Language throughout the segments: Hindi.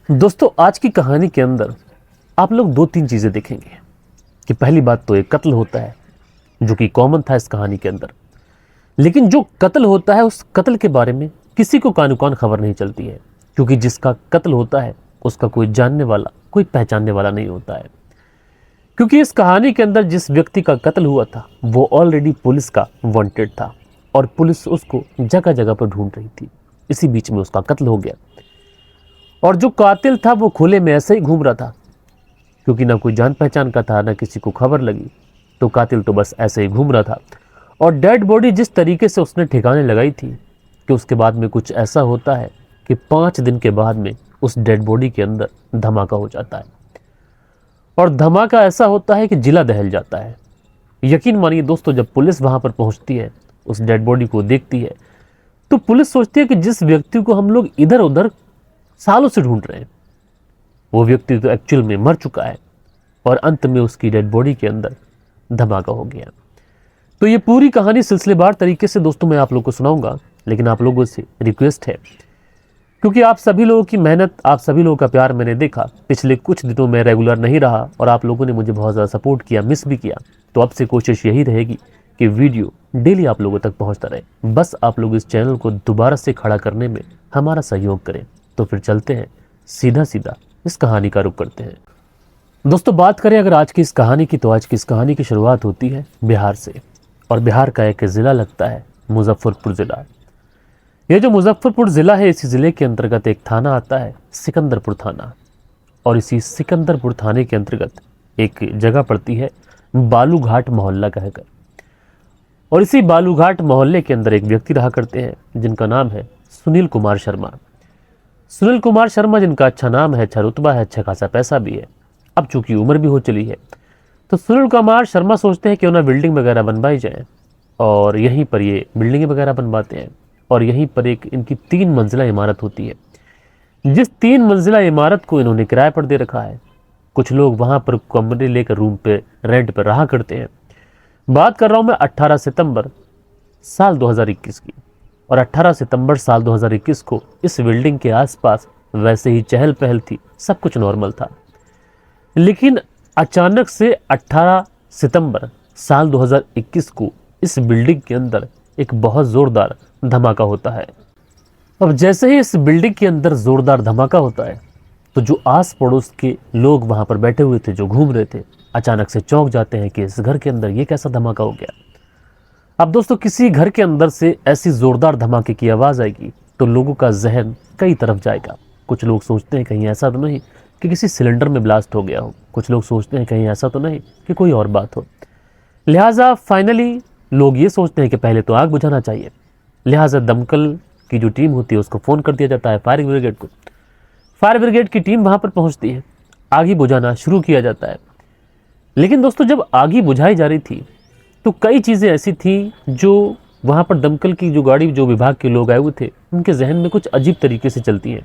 दोस्तों, आज की कहानी के अंदर आप लोग दो तीन चीजें देखेंगे कि पहली बात तो एक कत्ल होता है जो कि कॉमन था इस कहानी के अंदर। लेकिन जो कत्ल होता है उस कत्ल के बारे में किसी को कानो कान खबर नहीं चलती है, क्योंकि जिसका कत्ल होता है उसका कोई जानने वाला, कोई पहचानने वाला नहीं होता है। क्योंकि इस कहानी के अंदर जिस व्यक्ति का कत्ल हुआ था वो ऑलरेडी पुलिस का वांटेड था और पुलिस उसको जगह जगह पर ढूंढ रही थी। इसी बीच में उसका कत्ल हो गया और जो कातिल था वो खुले में ऐसे ही घूम रहा था, क्योंकि ना कोई जान पहचान का था, ना किसी को खबर लगी, तो कातिल तो बस ऐसे ही घूम रहा था। और डेड बॉडी जिस तरीके से उसने ठिकाने लगाई थी कि उसके बाद में कुछ ऐसा होता है कि 5 दिन के बाद में उस डेड बॉडी के अंदर धमाका हो जाता है और धमाका ऐसा होता है कि जिला दहल जाता है। यकीन मानिए दोस्तों, जब पुलिस वहां पर पहुंचती है, उस डेड बॉडी को देखती है, तो पुलिस सोचती है कि जिस व्यक्ति को हम लोग इधर उधर सालों से ढूंढ रहे हैं वो व्यक्ति तो एक्चुअल में मर चुका है और अंत में उसकी डेड बॉडी के अंदर धमाका हो गया। तो ये पूरी कहानी सिलसिलेवार तरीके से दोस्तों मैं आप लोगों को सुनाऊंगा, लेकिन आप लोगों से रिक्वेस्ट है, क्योंकि आप सभी लोगों की मेहनत, आप सभी लोगों का प्यार मैंने देखा। पिछले कुछ दिनों में रेगुलर नहीं रहा और आप लोगों ने मुझे बहुत ज़्यादा सपोर्ट किया, मिस भी किया। तो अब से कोशिश यही रहेगी कि वीडियो डेली आप लोगों तक पहुंचता रहे। बस आप लोग इस चैनल को दोबारा से खड़ा करने में हमारा सहयोग करें। तो फिर चलते हैं, सीधा सीधा इस कहानी का रुख करते हैं। दोस्तों, बात करें अगर आज की इस कहानी की, तो आज की इस कहानी की शुरुआत होती है बिहार से, और बिहार का एक ज़िला लगता है मुजफ्फरपुर ज़िला। ये जो मुजफ्फरपुर ज़िला है, इसी ज़िले के अंतर्गत एक थाना आता है सिकंदरपुर थाना, और इसी सिकंदरपुर थाने के अंतर्गत एक जगह पड़ती है बालूघाट मोहल्ला कहकर। और इसी बालूघाट मोहल्ले के अंदर एक व्यक्ति रहा करते हैं जिनका नाम है सुनील कुमार शर्मा। सुनील कुमार शर्मा, जिनका अच्छा नाम है, अच्छा रुतबा है, अच्छा खासा पैसा भी है। अब चूंकि उम्र भी हो चली है, तो सुनील कुमार शर्मा सोचते हैं क्यों ना बिल्डिंग वगैरह बनवाई जाए, और यहीं पर ये बिल्डिंग वगैरह बनवाते हैं। और यहीं पर एक इनकी 3 मंजिला इमारत होती है, जिस 3 मंजिला इमारत को इन्होंने किराए पर दे रखा है। कुछ लोग वहां पर कमरे लेकर रूम पे रेंट पर रहा करते हैं। बात कर रहा हूं मैं 18 सितंबर साल 2021 की, और 18 सितंबर साल 2021 को इस बिल्डिंग के आसपास वैसे ही चहल पहल थी, सब कुछ नॉर्मल था। लेकिन अचानक से 18 सितंबर साल 2021 को इस बिल्डिंग के अंदर एक बहुत ज़ोरदार धमाका होता है। अब जैसे ही इस बिल्डिंग के अंदर ज़ोरदार धमाका होता है, तो जो आस पड़ोस के लोग वहाँ पर बैठे हुए थे, जो घूम रहे थे, अचानक से चौंक जाते हैं कि इस घर के अंदर ये कैसा धमाका हो गया। अब दोस्तों, किसी घर के अंदर से ऐसी ज़ोरदार धमाके की आवाज़ आएगी तो लोगों का जहन कई तरफ जाएगा। कुछ लोग सोचते हैं कहीं ऐसा तो नहीं कि किसी सिलेंडर में ब्लास्ट हो गया हो, कुछ लोग सोचते हैं कहीं ऐसा तो नहीं कि कोई और बात हो। लिहाजा फाइनली लोग ये सोचते हैं कि पहले तो आग बुझाना चाहिए। लिहाजा दमकल की जो टीम होती है उसको फ़ोन कर दिया जाता है, फायर ब्रिगेड को। फायर ब्रिगेड की टीम वहाँ पर पहुँचती है, आग ही बुझाना शुरू किया जाता है। लेकिन दोस्तों, जब आग ही बुझाई जा रही थी तो कई चीज़ें ऐसी थी जो वहाँ पर दमकल की जो गाड़ी, जो विभाग के लोग आए हुए थे, उनके जहन में कुछ अजीब तरीके से चलती हैं।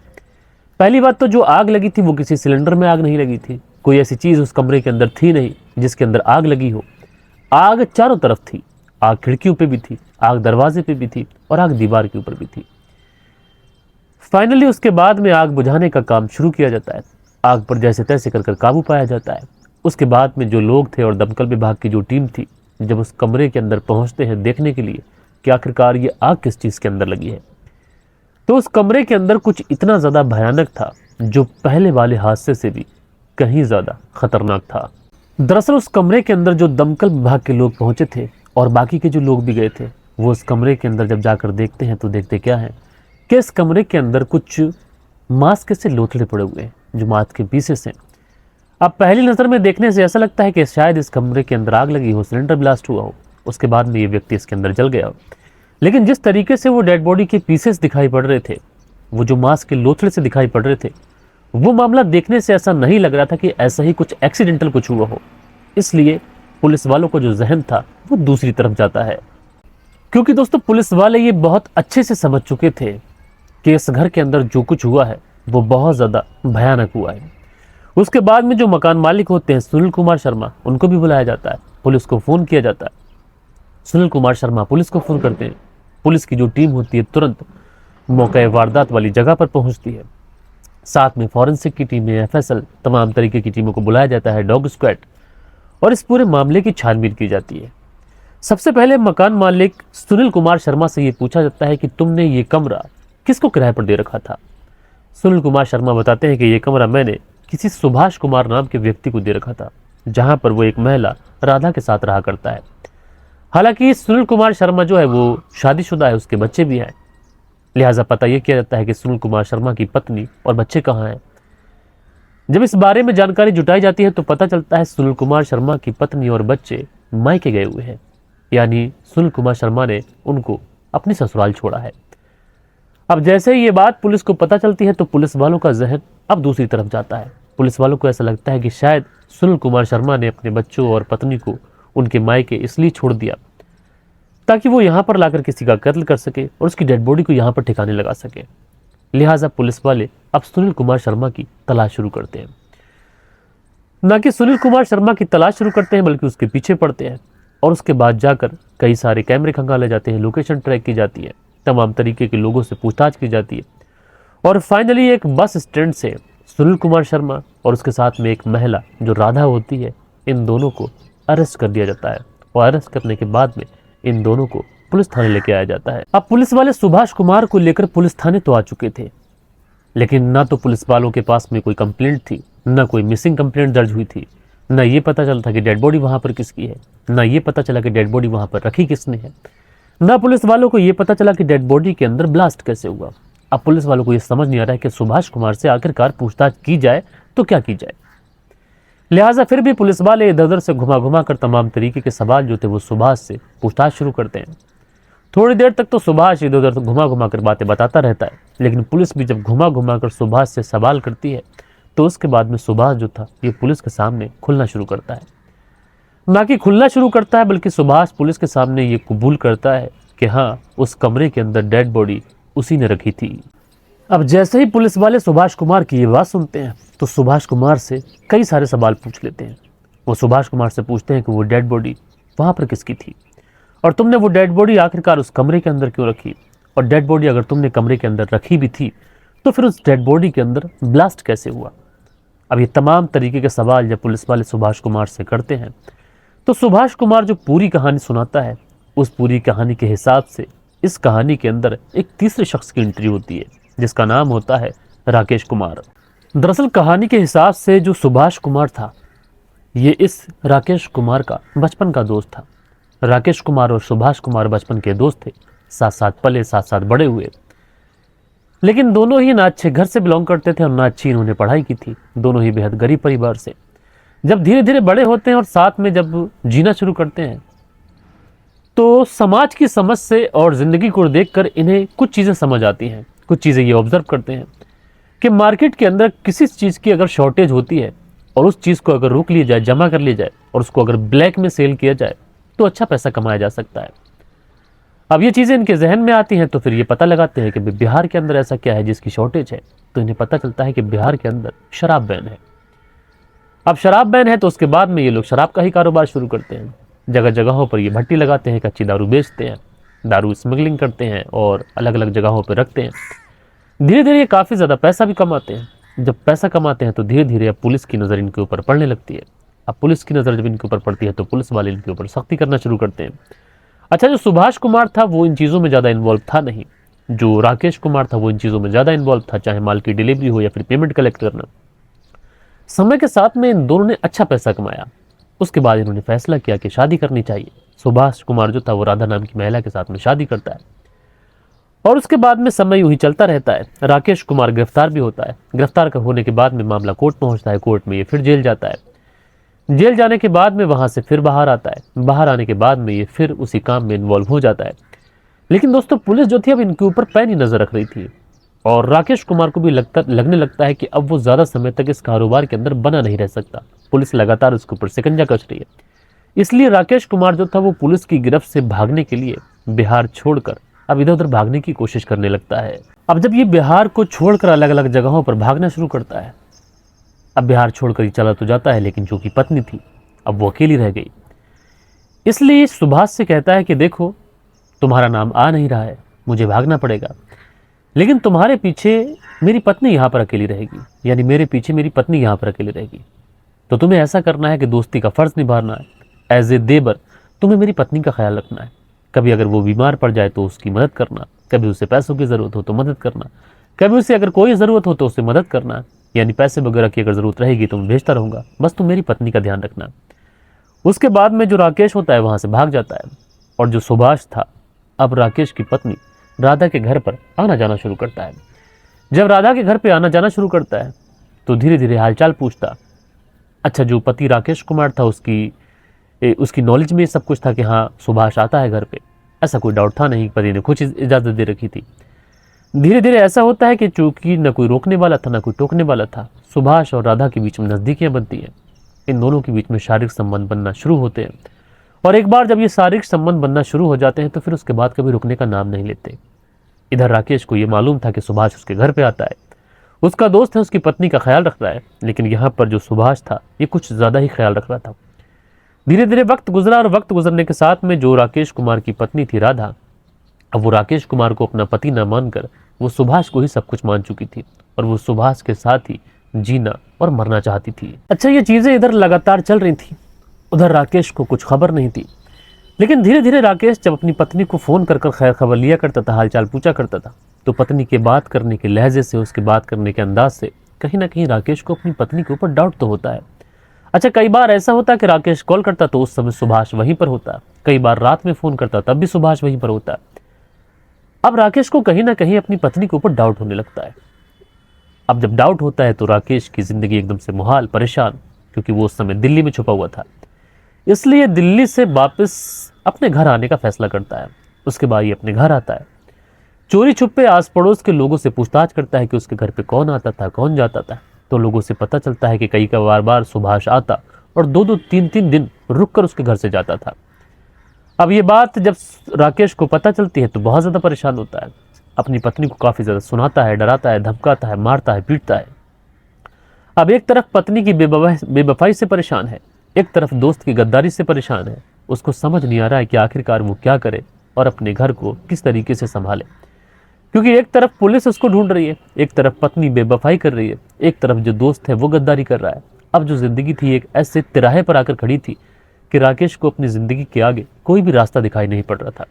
पहली बात तो जो आग लगी थी वो किसी सिलेंडर में आग नहीं लगी थी, कोई ऐसी चीज़ उस कमरे के अंदर थी नहीं जिसके अंदर आग लगी हो। आग चारों तरफ थी, आग खिड़कियों पे भी थी, आग दरवाजे पे भी थी, और आग दीवार के ऊपर भी थी। फाइनली उसके बाद में आग बुझाने का काम शुरू किया जाता है। आग पर जैसे तैसे कर काबू पाया जाता है। उसके बाद में जो लोग थे और दमकल विभाग की जो टीम थी, जब उस कमरे के अंदर पहुंचते हैं देखने के लिए कि आखिरकार ये आग किस चीज़ के अंदर लगी है, तो उस कमरे के अंदर कुछ इतना ज़्यादा भयानक था जो पहले वाले हादसे से भी कहीं ज़्यादा खतरनाक था। दरअसल उस कमरे के अंदर जो दमकल विभाग के लोग पहुंचे थे और बाकी के जो लोग भी गए थे, वो उस कमरे के अंदर जब जाकर देखते हैं तो देखते क्या है कि इस कमरे के अंदर कुछ मांस के से लोथड़े पड़े हुए हैं, जो मांस के पीसेस हैं। अब पहली नज़र में देखने से ऐसा लगता है कि शायद इस कमरे के अंदर आग लगी हो, सिलेंडर ब्लास्ट हुआ हो, उसके बाद में ये व्यक्ति इसके अंदर जल गया हो। लेकिन जिस तरीके से वो डेड बॉडी के पीसेस दिखाई पड़ रहे थे, वो जो मांस के लोथड़े से दिखाई पड़ रहे थे, वो मामला देखने से ऐसा नहीं लग रहा था कि ऐसा ही कुछ एक्सीडेंटल कुछ हुआ हो। इसलिए पुलिस वालों को जो जहन था वो दूसरी तरफ जाता है, क्योंकि दोस्तों पुलिस वाले ये बहुत अच्छे से समझ चुके थे कि इस घर के अंदर जो कुछ हुआ है वो बहुत ज़्यादा भयानक हुआ है। उसके बाद में जो मकान मालिक होते हैं सुनील कुमार शर्मा, उनको भी बुलाया जाता है, पुलिस को फ़ोन किया जाता है। सुनील कुमार शर्मा पुलिस को फ़ोन करते हैं। पुलिस की जो टीम होती है तुरंत मौके वारदात वाली जगह पर पहुंचती है। साथ में फॉरेंसिक की टीमें, एफएसएल, तमाम तरीके की टीमों को बुलाया जाता है, डॉग स्क्वाड, और इस पूरे मामले की छानबीन की जाती है। सबसे पहले मकान मालिक सुनील कुमार शर्मा से ये पूछा जाता है कि तुमने ये कमरा किसको किराए पर दे रखा था। सुनील कुमार शर्मा बताते हैं कि ये कमरा मैंने किसी सुभाष कुमार नाम के व्यक्ति को दे रखा था, जहां पर वो एक महिला राधा के साथ रहा करता है। हालांकि सुनील कुमार शर्मा जो है वो शादीशुदा है, उसके बच्चे भी हैं, लिहाजा पता यह किया जाता है कि सुनील कुमार शर्मा की पत्नी और बच्चे कहाँ हैं। जब इस बारे में जानकारी जुटाई जाती है तो पता चलता है सुनील कुमार शर्मा की पत्नी और बच्चे मायके गए हुए हैं, यानी सुनील कुमार शर्मा ने उनको अपनी ससुराल छोड़ा है। अब जैसे ही ये बात पुलिस को पता चलती है तो पुलिस वालों का जहन अब दूसरी तरफ जाता है। पुलिस वालों को ऐसा लगता है कि शायद सुनील कुमार शर्मा ने अपने बच्चों और पत्नी को उनके मायके इसलिए छोड़ दिया ताकि वो यहाँ पर लाकर किसी का कत्ल कर सके और उसकी डेड बॉडी को यहाँ पर ठिकाने लगा सके। लिहाजा पुलिस वाले अब सुनील कुमार शर्मा की तलाश शुरू करते हैं। न कि सुनील कुमार शर्मा की तलाश शुरू करते हैं बल्कि उसके पीछे पड़ते हैं, और उसके बाद जाकर कई सारे कैमरे खंगाले जाते हैं, लोकेशन ट्रैक की जाती है, तमाम तरीके के लोगों से पूछताछ की जाती है, और फाइनली एक बस स्टैंड से सुनील कुमार शर्मा और उसके साथ में एक महिला जो राधा होती है, इन दोनों को अरेस्ट कर दिया जाता है। और अरेस्ट करने के बाद में इन दोनों को पुलिस थाने लेके आया जाता है। अब पुलिस वाले सुभाष कुमार को लेकर पुलिस थाने तो आ चुके थे, लेकिन ना तो पुलिस वालों के पास में कोई कंप्लेंट थी, ना कोई मिसिंग कंप्लेंट दर्ज हुई थी, ना ये पता चला था कि डेड बॉडी वहां पर किसकी है, ना ये पता चला कि डेड बॉडी वहां पर रखी किसने है, ना पुलिस वालों को ये पता चला कि डेड बॉडी के अंदर ब्लास्ट कैसे हुआ। अब पुलिस वालों को ये समझ नहीं आ रहा है कि सुभाष कुमार से आखिरकार पूछताछ की जाए तो क्या की जाए। लिहाजा फिर भी पुलिस वाले इधर उधर से घुमा घुमा कर तमाम तरीके के सवाल जो थे वो सुभाष से पूछताछ शुरू करते हैं। थोड़ी देर तक तो सुभाष इधर उधर घुमा घुमा कर बातें बताता रहता है, लेकिन पुलिस भी जब घुमा घुमा कर सुभाष से सवाल करती है तो उसके बाद में सुभाष जो था ये पुलिस के सामने खुलना शुरू करता है। ना कि खुलना शुरू करता है बल्कि सुभाष पुलिस के सामने ये कबूल करता है कि हाँ, उस कमरे के अंदर डेड बॉडी उसी ने रखी थी। अब जैसे ही पुलिस वाले सुभाष कुमार की ये बात सुनते हैं तो सुभाष कुमार से कई सारे सवाल पूछ लेते हैं। वो सुभाष कुमार से पूछते हैं कि वो डेड बॉडी वहां पर किसकी थी, और तुमने वो डेड बॉडी आखिरकार उस कमरे के अंदर क्यों रखी, और डेड बॉडी अगर तुमने कमरे के अंदर रखी भी थी तो फिर उस डेड बॉडी के अंदर ब्लास्ट कैसे हुआ। अब ये तमाम तरीके के सवाल जब पुलिस वाले सुभाष कुमार से करते हैं तो सुभाष कुमार जो पूरी कहानी सुनाता है उस पूरी कहानी के हिसाब से इस कहानी के अंदर एक तीसरे शख्स की एंट्री होती है जिसका नाम होता है राकेश कुमार। दरअसल कहानी के हिसाब से जो सुभाष कुमार था ये इस राकेश कुमार का बचपन का दोस्त था। राकेश कुमार और सुभाष कुमार बचपन के दोस्त थे, साथ साथ पले, साथ साथ बड़े हुए, लेकिन दोनों ही ना अच्छे घर से बिलोंग करते थे और ना अच्छी इन्होंने पढ़ाई की थी। दोनों ही बेहद गरीब परिवार से। जब धीरे धीरे बड़े होते हैं और साथ में जब जीना शुरू करते हैं तो समाज की समझ से और जिंदगी को देखकर इन्हें कुछ चीज़ें समझ आती हैं। कुछ चीज़ें ये ऑब्जर्व करते हैं कि मार्केट के अंदर किसी चीज़ की अगर शॉर्टेज होती है और उस चीज़ को अगर रोक लिया जाए, जमा कर लिया जाए और उसको अगर ब्लैक में सेल किया जाए तो अच्छा पैसा कमाया जा सकता है। अब ये चीज़ें इनके जहन में आती हैं तो फिर ये पता लगाते हैं कि बिहार के अंदर ऐसा क्या है जिसकी शॉर्टेज है। तो इन्हें पता चलता है कि बिहार के अंदर शराब बैन है। अब शराब बैन है तो उसके बाद में ये लोग शराब का ही कारोबार शुरू करते हैं। जगह जगहों पर ये भट्टी लगाते हैं, कच्ची दारू बेचते हैं, दारू स्मगलिंग करते हैं और अलग अलग जगहों पर रखते हैं। धीरे धीरे ये काफ़ी ज़्यादा पैसा भी कमाते हैं। जब पैसा कमाते हैं तो धीरे धीरे अब पुलिस की नज़र इनके ऊपर पड़ने लगती है। अब पुलिस की नज़र जब इनके ऊपर पड़ती है तो पुलिस वाले इनके ऊपर सख्ती करना शुरू करते हैं। अच्छा, जो सुभाष कुमार था वो इन चीज़ों में ज़्यादा इन्वॉल्व था नहीं। जो राकेश कुमार था वो इन चीज़ों में ज़्यादा इन्वॉल्व था, चाहे माल की डिलीवरी हो या फिर पेमेंट कलेक्ट करना। समय के साथ में इन दोनों ने अच्छा पैसा कमाया। उसके बाद इन्होंने फैसला किया कि शादी करनी चाहिए। सुभाष कुमार जो था वो राधा नाम की महिला के साथ में शादी करता है और उसके बाद में समय यूं ही चलता रहता है। राकेश कुमार गिरफ्तार भी होता है। गिरफ्तार होने के बाद में मामला कोर्ट पहुंचता है। कोर्ट में ये फिर जेल जाता है। जेल जाने के बाद में वहां से फिर बाहर आता है। बाहर आने के बाद में ये फिर उसी काम में इन्वॉल्व हो जाता है। लेकिन दोस्तों, पुलिस जो थी अब इनके ऊपर पैनी नजर रख रही थी और राकेश कुमार को भी लगने लगता है कि अब वो ज़्यादा समय तक इस कारोबार के अंदर बना नहीं रह सकता। पुलिस लगातार उसके ऊपर शिकंजा कस रही है। इसलिए राकेश कुमार जो था वो पुलिस की गिरफ्त से भागने के लिए बिहार छोड़कर अब इधर उधर भागने की कोशिश करने लगता है। अब जब ये बिहार को छोड़कर अलग अलग जगहों पर भागना शुरू करता है, अब बिहार छोड़कर ही चला तो जाता है, लेकिन जो कि पत्नी थी अब वो अकेली रह गई। इसलिए सुभाष से कहता है कि देखो, तुम्हारा नाम आ नहीं रहा है, मुझे भागना पड़ेगा। लेकिन तुम्हारे पीछे मेरी पत्नी यहाँ पर अकेली रहेगी, यानी मेरे पीछे मेरी पत्नी यहाँ पर अकेली रहेगी। तो तुम्हें ऐसा करना है कि दोस्ती का फर्ज निभाना है। एज ए देवर तुम्हें मेरी पत्नी का ख्याल रखना है। कभी अगर वो बीमार पड़ जाए तो उसकी मदद करना, कभी उसे पैसों की ज़रूरत हो तो मदद करना, कभी उसे अगर कोई ज़रूरत हो तो उसे मदद करना, यानी पैसे वगैरह की अगर ज़रूरत रहेगी तो मैं भेजता रहूँगा, बस तुम मेरी पत्नी का ध्यान रखना। उसके बाद में जो राकेश होता है वहाँ से भाग जाता है, और जो सुभाष था अब राकेश की पत्नी राधा के घर पर आना जाना शुरू करता है। जब राधा के घर पे आना जाना शुरू करता है तो धीरे धीरे हालचाल पूछता। अच्छा, जो पति राकेश कुमार था उसकी नॉलेज में सब कुछ था कि हाँ सुभाष आता है घर पे, ऐसा कोई डाउट था नहीं, पति ने कुछ इजाज़त दे रखी थी। धीरे धीरे ऐसा होता है कि चूंकि न कोई रोकने वाला था न कोई टोकने वाला था, सुभाष और राधा के बीच में नज़दीकियाँ बनती हैं। इन दोनों के बीच में शारीरिक संबंध बनना शुरू होते हैं, और एक बार जब ये शारीरिक संबंध बनना शुरू हो जाते हैं तो फिर उसके बाद कभी रुकने का नाम नहीं लेते। इधर राकेश को ये मालूम था कि सुभाष उसके घर पे आता है, उसका दोस्त है, उसकी पत्नी का ख्याल रख रहा है, लेकिन यहाँ पर जो सुभाष था ये कुछ ज़्यादा ही ख्याल रख रहा था। धीरे धीरे वक्त गुजरा, और वक्त गुजरने के साथ में जो राकेश कुमार की पत्नी थी राधा, अब वो राकेश कुमार को अपना पति न मानकर वो सुभाष को ही सब कुछ मान चुकी थी, और वो सुभाष के साथ ही जीना और मरना चाहती थी। अच्छा, ये चीज़ें इधर लगातार चल रही थी, उधर राकेश को कुछ खबर नहीं थी। लेकिन धीरे धीरे राकेश जब अपनी पत्नी को फ़ोन कर खैर खबर लिया करता था, हालचाल पूछा करता था, तो पत्नी के बात करने के लहजे से, उसके बात करने के अंदाज से कहीं ना कहीं राकेश को अपनी पत्नी के ऊपर डाउट तो होता है। अच्छा, कई बार ऐसा होता है कि राकेश कॉल करता तो उस समय सुभाष वहीं पर होता, कई बार रात में फ़ोन करता तब भी सुभाष वहीं पर होता। अब राकेश को कहीं ना कहीं अपनी पत्नी के ऊपर डाउट होने लगता है। अब जब डाउट होता है तो राकेश की ज़िंदगी एकदम से मुहाल, परेशान, क्योंकि वो उस समय दिल्ली में छुपा हुआ था, इसलिए दिल्ली से वापस अपने घर आने का फैसला करता है। उसके बाद ये अपने घर आता है, चोरी छुपे आस पड़ोस के लोगों से पूछताछ करता है कि उसके घर पे कौन आता था, कौन जाता था। तो लोगों से पता चलता है कि कई का बार बार सुभाष आता और 2-2, 3-3 दिन रुककर उसके घर से जाता था। अब ये बात जब राकेश को पता चलती है तो बहुत ज़्यादा परेशान होता है, अपनी पत्नी को काफ़ी ज़्यादा सुनाता है, डराता है, धमकाता है, मारता है, पीटता है। अब एक तरफ पत्नी की बेवफाई से परेशान है, एक तरफ दोस्त की गद्दारी से परेशान है। उसको समझ नहीं आ रहा है कि आखिरकार वो क्या करे और अपने घर को किस तरीके से संभाले, क्योंकि एक तरफ पुलिस उसको ढूंढ रही है, एक तरफ पत्नी बेवफाई कर रही है, एक तरफ जो दोस्त है वो गद्दारी कर रहा है। अब जो ज़िंदगी थी एक ऐसे तिराहे पर आकर खड़ी थी कि राकेश को अपनी ज़िंदगी के आगे कोई भी रास्ता दिखाई नहीं पड़ रहा था।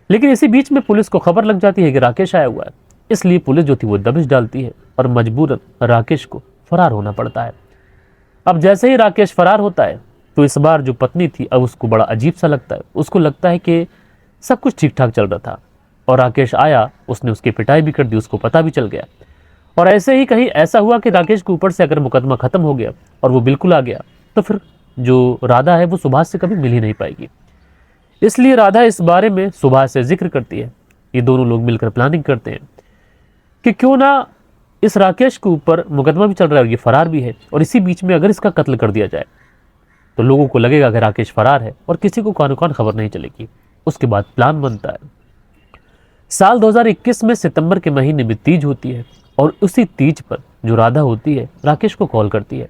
लेकिन इसी बीच में पुलिस को खबर लग जाती है कि राकेश आया हुआ है, इसलिए पुलिस जो थी वो दबिश डालती है और मजबूरन राकेश को फरार होना पड़ता है। अब जैसे ही राकेश फरार होता है तो इस बार जो पत्नी थी अब उसको बड़ा अजीब सा लगता है। उसको लगता है कि सब कुछ ठीक ठाक चल रहा था और राकेश आया, उसने उसकी पिटाई भी कर दी, उसको पता भी चल गया। और ऐसे ही कहीं ऐसा हुआ कि राकेश के ऊपर से अगर मुकदमा खत्म हो गया और वो बिल्कुल आ गया तो फिर जो राधा है वो सुभाष से कभी मिल ही नहीं पाएगी। इसलिए राधा इस बारे में सुभाष से जिक्र करती है। ये दोनों लोग मिलकर प्लानिंग करते हैं कि क्यों ना इस राकेश के ऊपर मुकदमा भी चल रहा है और ये फरार भी है, और इसी बीच में अगर इसका कत्ल कर दिया जाए तो लोगों को लगेगा कि राकेश फरार है और किसी को कानो कान खबर नहीं चलेगी। उसके बाद प्लान बनता है। साल 2021 में सितंबर के महीने में तीज होती है, और उसी तीज पर जो राधा होती है राकेश को कॉल करती है।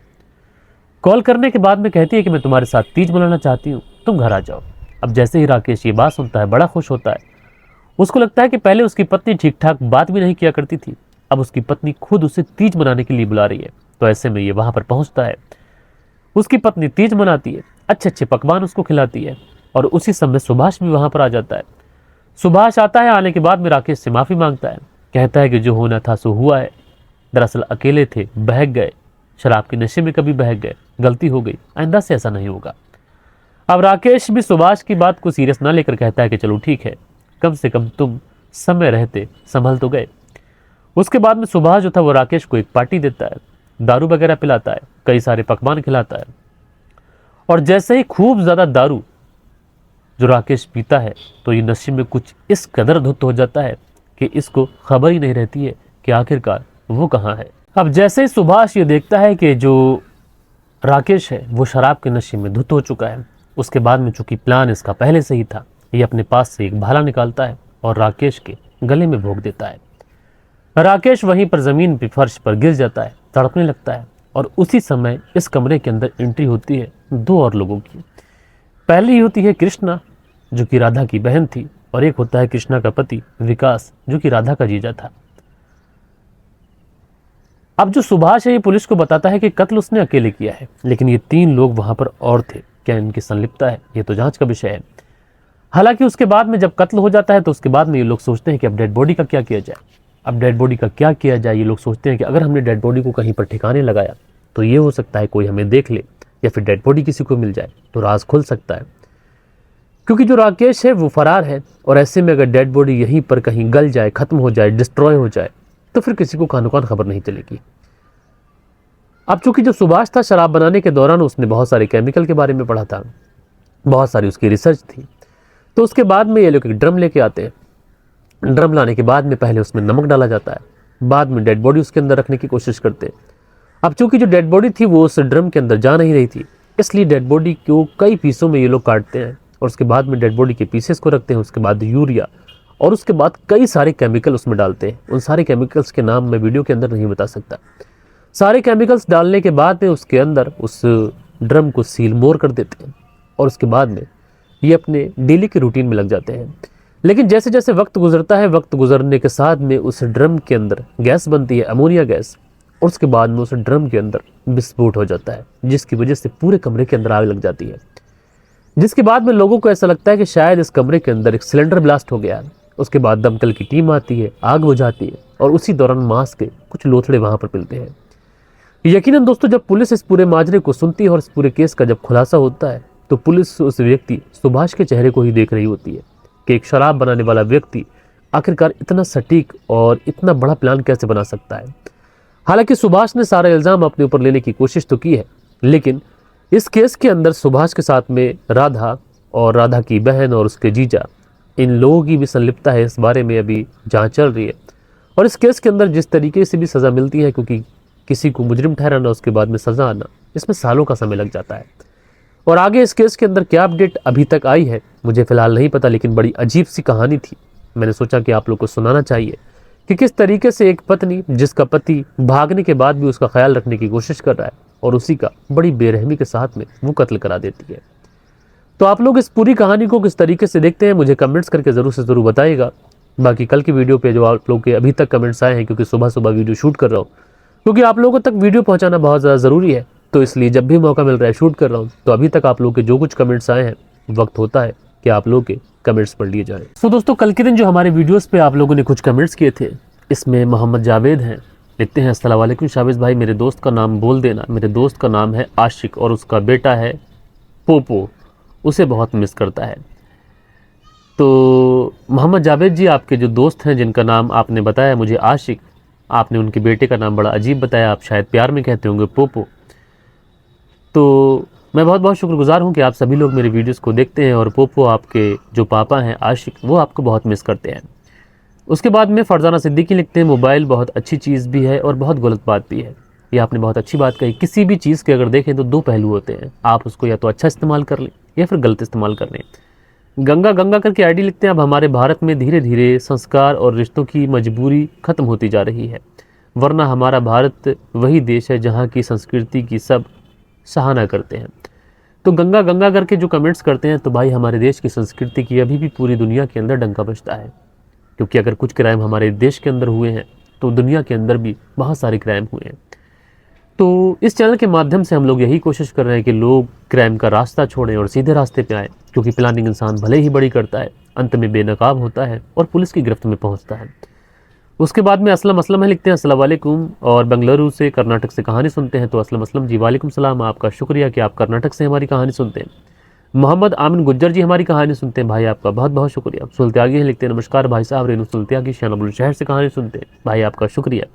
कॉल करने के बाद में कहती है कि मैं तुम्हारे साथ तीज मनाना चाहती हूँ, तुम घर आ जाओ। अब जैसे ही राकेश ये बात सुनता है बड़ा खुश होता है। उसको लगता है कि पहले उसकी पत्नी ठीक ठाक बात भी नहीं किया करती थी, अब उसकी पत्नी खुद उसे तीज मनाने के लिए बुला रही है। तो ऐसे में ये वहाँ पर पहुँचता है, उसकी पत्नी तीज मनाती है, अच्छे अच्छे पकवान उसको खिलाती है, और उसी समय सुभाष भी वहाँ पर आ जाता है। सुभाष आता है, आने के बाद में राकेश से माफ़ी मांगता है, कहता है कि जो होना था सो हुआ है, दरअसल अकेले थे, बहक गए, शराब के नशे में कभी बहक गए, गलती हो गई, आइंदा से ऐसा नहीं होगा। अब राकेश भी सुभाष की बात को सीरियस ना लेकर कहता है कि चलो ठीक है, कम से कम तुम समय रहते संभल तो गए। उसके बाद में सुभाष जो था वो राकेश को एक पार्टी देता है, दारू वगैरह पिलाता है, कई सारे पकवान खिलाता है, और जैसे ही खूब ज़्यादा दारू जो राकेश पीता है तो ये नशे में कुछ इस कदर धुत हो जाता है कि इसको खबर ही नहीं रहती है कि आखिरकार वो कहाँ है। अब जैसे ही सुभाष ये देखता है कि जो राकेश है वो शराब के नशे में धुत हो चुका है, उसके बाद में चूंकि प्लान इसका पहले से ही था, ये अपने पास से एक भाला निकालता है और राकेश के गले में भोंक देता है। राकेश वहीं पर ज़मीन पर फर्श पर गिर जाता है, तड़पने लगता है, और उसी समय इस कमरे के अंदर एंट्री होती है दो और लोगों की। पहली होती है कृष्णा जो कि राधा की बहन थी, और एक होता है कृष्णा का पति विकास जो कि राधा का जीजा था। अब जो सुभाष है ये पुलिस को बताता है कि कत्ल उसने अकेले किया है, लेकिन ये 3 लोग वहां पर और थे। क्या इनकी संलिप्तता है? ये तो जांच का विषय है। हालांकि उसके बाद में जब कत्ल हो जाता है तो उसके बाद में ये लोग सोचते हैं कि अब डेड बॉडी का क्या किया जाए। अब डेड बॉडी का क्या किया जाए, ये लोग सोचते हैं कि अगर हमने डेड बॉडी को कहीं पर ठिकाने लगाया तो ये हो सकता है कोई हमें देख ले, या फिर डेड बॉडी किसी को मिल जाए तो राज खुल सकता है, क्योंकि जो राकेश है वो फरार है। और ऐसे में अगर डेड बॉडी यहीं पर कहीं गल जाए, खत्म हो जाए, डिस्ट्रॉय हो जाए तो फिर किसी को कानो कान खबर नहीं चलेगी। अब चूंकि जो सुभाष था, शराब बनाने के दौरान उसने बहुत सारे केमिकल के बारे में पढ़ा था, बहुत सारी उसकी रिसर्च थी। तो उसके बाद में ये लोग एक ड्रम लेके आते हैं। ड्रम लाने के बाद में पहले उसमें नमक डाला जाता है, बाद में डेड बॉडी उसके अंदर रखने की कोशिश करते हैं। अब चूंकि जो डेड बॉडी थी वो उस ड्रम के अंदर जा नहीं रही थी, इसलिए डेड बॉडी को कई पीसों में ये लोग काटते हैं और उसके बाद में डेड बॉडी के पीसेस को रखते हैं। उसके बाद यूरिया और उसके बाद कई सारे केमिकल उसमें डालते हैं। उन सारे केमिकल्स के नाम मैं वीडियो के अंदर नहीं बता सकता। सारे केमिकल्स डालने के बाद में उसके अंदर उस ड्रम को सील मोर कर देते हैं और उसके बाद में ये अपने डेली के रूटीन में लग जाते हैं। लेकिन जैसे जैसे वक्त गुजरता है, वक्त गुजरने के साथ में उस ड्रम के अंदर गैस बनती है, अमोनिया गैस, और उसके बाद में उस ड्रम के अंदर विस्फोट हो जाता है, जिसकी वजह से पूरे कमरे के अंदर आग लग जाती है। जिसके बाद में लोगों को ऐसा लगता है कि शायद इस कमरे के अंदर एक सिलेंडर ब्लास्ट हो गया है। उसके बाद दमकल की टीम आती है, आग बुझाती है और उसी दौरान मांस के कुछ लोथड़े वहां पर मिलते हैं। यकीनन दोस्तों, जब पुलिस इस पूरे माजरे को सुनती है और इस पूरे केस का जब खुलासा होता है तो पुलिस उस व्यक्ति सुभाष के चेहरे को ही देख रही होती है कि एक शराब बनाने वाला व्यक्ति आखिरकार इतना सटीक और इतना बड़ा प्लान कैसे बना सकता है। हालांकि सुभाष ने सारा इल्जाम अपने ऊपर लेने की कोशिश तो की है, लेकिन इस केस के अंदर सुभाष के साथ में राधा और राधा की बहन और उसके जीजा, इन लोगों की भी संलिप्तता है। इस बारे में अभी जांच चल रही है और इस केस के अंदर जिस तरीके से भी सज़ा मिलती है, क्योंकि किसी को मुजरिम ठहराना, उसके बाद में सज़ा आना, इसमें सालों का समय लग जाता है। और आगे इस केस के अंदर क्या अपडेट अभी तक आई है मुझे फिलहाल नहीं पता, लेकिन बड़ी अजीब सी कहानी थी। मैंने सोचा कि आप लोग को सुनाना चाहिए कि किस तरीके से एक पत्नी, जिसका पति भागने के बाद भी उसका ख्याल रखने की कोशिश कर रहा है और उसी का बड़ी बेरहमी के साथ में वो कत्ल करा देती है। तो आप लोग इस पूरी कहानी को किस तरीके से देखते हैं मुझे कमेंट्स करके ज़रूर से ज़रूर बताइएगा। बाकी कल की वीडियो पे जो आप लोग के अभी तक कमेंट्स आए हैं, क्योंकि सुबह सुबह वीडियो शूट कर रहा हूँ, क्योंकि आप लोगों तक वीडियो पहुँचाना बहुत ज़्यादा ज़रूरी है, तो इसलिए जब भी मौका मिल रहा है शूट कर रहा हूँ। तो अभी तक आप लोग के जो कुछ कमेंट्स आए हैं, वक्त होता है कि आप लोग के कमेंट्स पढ़ लिए जाए। तो दोस्तों, कल के दिन जो हमारे वीडियोज़ पे आप लोगों ने कुछ कमेंट्स किए थे, इसमें मोहम्मद जावेद हैं, लिखते हैं अस्सलाम वालेकुम शाबिज़ भाई, मेरे दोस्त का नाम बोल देना। मेरे दोस्त का नाम है आशिक और उसका बेटा है पोपो, उसे बहुत मिस करता है। तो मोहम्मद जावेद जी, आपके जो दोस्त हैं जिनका नाम आपने बताया मुझे आशिक, आपने उनके बेटे का नाम बड़ा अजीब बताया, आप शायद प्यार में कहते होंगे पोपो। तो मैं बहुत बहुत शुक्रगुजार हूँ कि आप सभी लोग मेरे वीडियोस को देखते हैं और पोपो, आपके जो पापा हैं आशिक, वो आपको बहुत मिस करते हैं। उसके बाद में फरजाना सिद्दीकी लिखते हैं, मोबाइल बहुत अच्छी चीज़ भी है और बहुत गलत बात भी है। ये आपने बहुत अच्छी बात कही। किसी भी चीज़ के अगर देखें तो 2 पहलू होते हैं, आप उसको या तो अच्छा इस्तेमाल कर लें या फिर गलत इस्तेमाल कर लें। गंगा गंगा करके आईडी लिखते हैं, अब हमारे भारत में धीरे धीरे संस्कार और रिश्तों की मजबूरी ख़त्म होती जा रही है, वरना हमारा भारत वही देश है जहाँ की संस्कृति की सब सराहना करते हैं। तो गंगा गंगा करके जो कमेंट्स करते हैं, तो भाई हमारे देश की संस्कृति की अभी भी पूरी दुनिया के अंदर डंका बजता है, क्योंकि अगर कुछ क्राइम हमारे देश के अंदर हुए हैं तो दुनिया के अंदर भी बहुत सारे क्राइम हुए हैं। तो इस चैनल के माध्यम से हम लोग यही कोशिश कर रहे हैं कि लोग क्राइम का रास्ता छोड़ें और सीधे रास्ते पे आएँ, क्योंकि प्लानिंग इंसान भले ही बड़ी करता है, अंत में बेनकाब होता है और पुलिस की गिरफ्त में पहुँचता है। उसके बाद में असलम है, लिखते हैं अस्सलाम वालेकुम और बेंगलुरु से, कर्नाटक से कहानी सुनते हैं। तो असलम जी, वालेकुम सलाम, आपका शुक्रिया कि आप कर्नाटक से हमारी कहानी सुनते हैं। मोहम्मद आमिन गुज्जर जी हमारी कहानी सुनते हैं, भाई आपका बहुत बहुत शुक्रिया। सुल्त्यागी हैं, लिखते हैं नमस्कार भाई साहब, रेनू सुल्त्यागी शानाबुल शहर से कहानी सुनते हैं, भाई आपका शुक्रिया।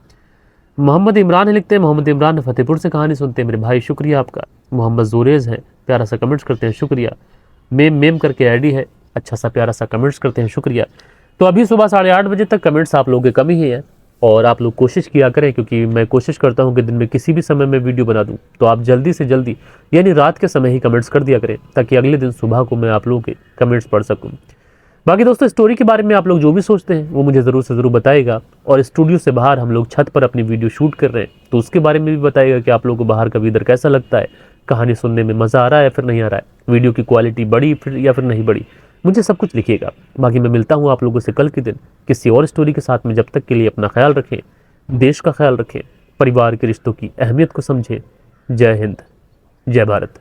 मोहम्मद इमरान है, लिखते हैं मोहम्मद इमरान फतेहपुर से कहानी सुनते हैं, मेरे भाई शुक्रिया आपका। मोहम्मद जोरेज़ है, प्यारा सा कमेंट्स करते हैं, शुक्रिया। मेम करके आईडी है, अच्छा सा प्यारा सा कमेंट्स करते हैं, शुक्रिया। तो अभी सुबह 8:30 बजे तक कमेंट्स आप लोगों के कम ही हैं और आप लोग कोशिश किया करें, क्योंकि मैं कोशिश करता हूं कि दिन में किसी भी समय में वीडियो बना दूं, तो आप जल्दी से जल्दी यानी रात के समय ही कमेंट्स कर दिया करें, ताकि अगले दिन सुबह को मैं आप लोगों के कमेंट्स पढ़ सकूं। बाकी दोस्तों, स्टोरी के बारे में आप लोग जो भी सोचते हैं वो मुझे ज़रूर से ज़रूर बताइएगा, और स्टूडियो से बाहर हम लोग छत पर अपनी वीडियो शूट कर रहे हैं, तो उसके बारे में भी बताइएगा कि आप लोगों को बाहर का वेदर कैसा लगता है, कहानी सुनने में मज़ा आ रहा है या फिर नहीं आ रहा है, वीडियो की क्वालिटी बढ़ी फिर या फिर नहीं बढ़ी, मुझे सब कुछ लिखिएगा। बाकी मैं मिलता हूँ आप लोगों से कल के दिन किसी और स्टोरी के साथ में। जब तक के लिए अपना ख्याल रखें, देश का ख्याल रखें, परिवार के रिश्तों की अहमियत को समझें। जय हिंद, जय भारत।